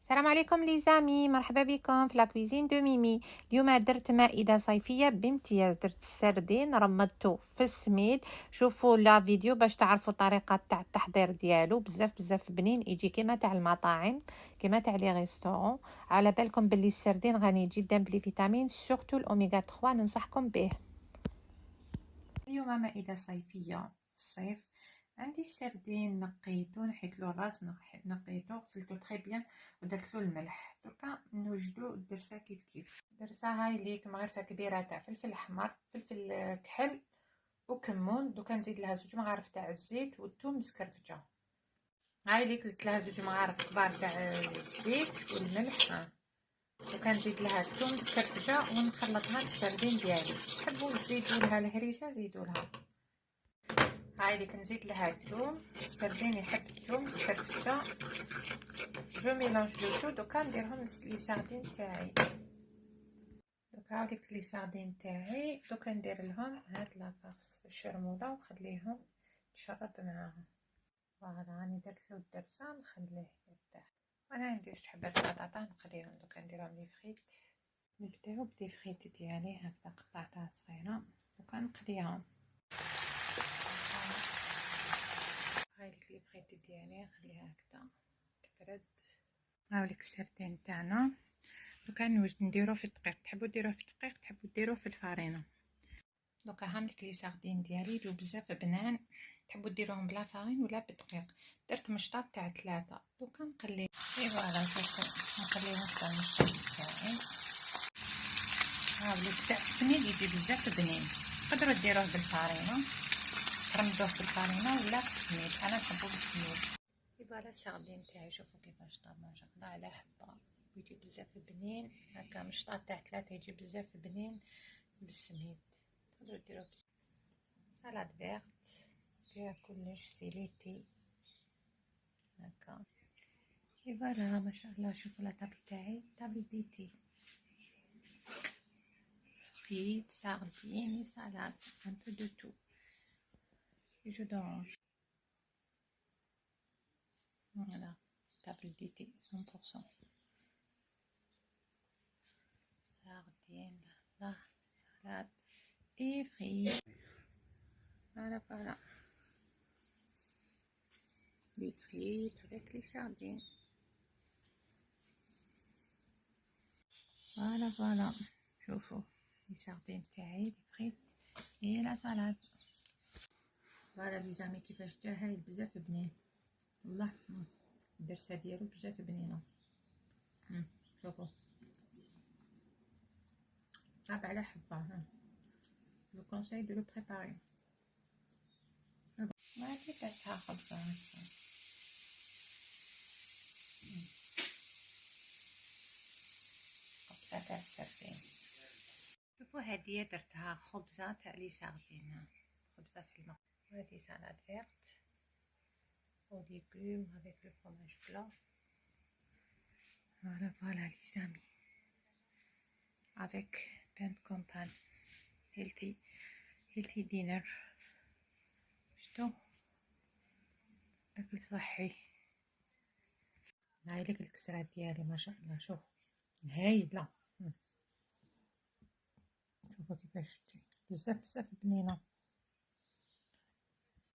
السلام عليكم لي زامي، مرحبا بكم في لاكويزين دو ميمي. اليوم درت مائدة صيفية بامتياز. درت السردين رمضته في السميد. شوفوا لا فيديو باش تعرفوا الطريقة تاع التحضير ديالو. بزاف بنين، يجي كيما تاع المطاعم، كيما تاع لي ريستورون. على بالكم باللي السردين غني جدا بلي فيتامين، سورتو الاوميغا 3، ننصحكم به. اليوم مائدة صيفية الصيف. عندي السردين نقيتو، نحيت له الراس، نقيتو، غسلتو تري بيان ودرت له الملح. دركا نوجدو الدرسه كيف الدرسه هاي اللي كما غرفه كبيره تاع فلفل احمر، فلفل كحل وكمون. دوكا نزيد لها 2 معالق تاع الزيت والثوم مسكرفجه. هاي اللي زدت لها 2 معالق كبار تاع الزيت والملح. دوكا نزيد لها الثوم مسكرفجه ونخلطها بالسردين ديالي. تحبوا تزيدوا لها الهريسه زيدوا لها. هاي اللي كنزيد لها الثوم، السردين يحب الثوم مسكرفجه. جو ميلونج لو تو. دوكا نديرهم لي ساردين تاعي. دوكا هاوليك لي ساردين تاعي. دوكا ندير لهم هاد لافاص الشرموله ونخليهم تشرب معاهم. فوالا راني درت له الدرسه، نخليه يرتاح. انا ندير شي حبات بطاطا نخليهم. دوكا نديرهم لي فريت. نبداو بلي فريت ديالي هكذا قطعتها صغيره. دوكا نقليهم. هايليك لي فريت ديالي نخليها هكذا تبرد. هاوليك السردين تاعنا. دوكا نوجد نديروه في الدقيق. تحبوا ديروه في الدقيق، تحبوا ديروه في الفارينه. دوكا هاملك لي ساردين ديالي جو بزاف بنان. تحبوا ديروهم بلا فارين ولا بالدقيق. درت مشطات تاع 3. دوكا نقلي. اي فوالا شوفوا نقليهم في المشطات تاعي. هاوليك تاع السميد يجي بزاف بنين. تقدروا ديروه بالفارينه، ترمدوه في الفارينه ولا في السميد. انا نحبو بالسميد. فوالا الساردين تاعي شوفوا كيفاش طاب، ما شاء الله على حبه. يجي بزاف بنين هكا. مشطات تاع 3 يجي بزاف بنين بالسميد. تقدروا ديروه سالاد فيرت فيها كلش سيليتي هكا. فوالا ما شاء الله. شوفوا لا طابي تاعي طابي بيتي. فريت ساردين سالاد un peu de tout. jus d'orange. Voilà, table d'été 100%. Sardines, là, salade et frites. Voilà. Les frites avec les sardines. Voilà. شوفوا les sardines تاعي، les frites et la salade. فوالا لي زامي كيفاش جا هايل بزاف بنين والله. الدرسه ديالو بزاف بنينه. شوفوا طاب على حبه. جو كونساي دو لو بريباري. هادي درتها خبزه هكا. خبزه تاع السردين. شوفوا هادي درتها خبزه تاع لي ساردين، خبزه في الماء. هادي سالاد فيرت aux légumes avec le fromage blanc. Voilà les amis, avec pain de campagne. healthy dinner. شتو اكل صحي. هايليك الكسرات ديالي ما شاء الله. شوف هايله. شوفوا كيفاش تجي بزاف بنينه.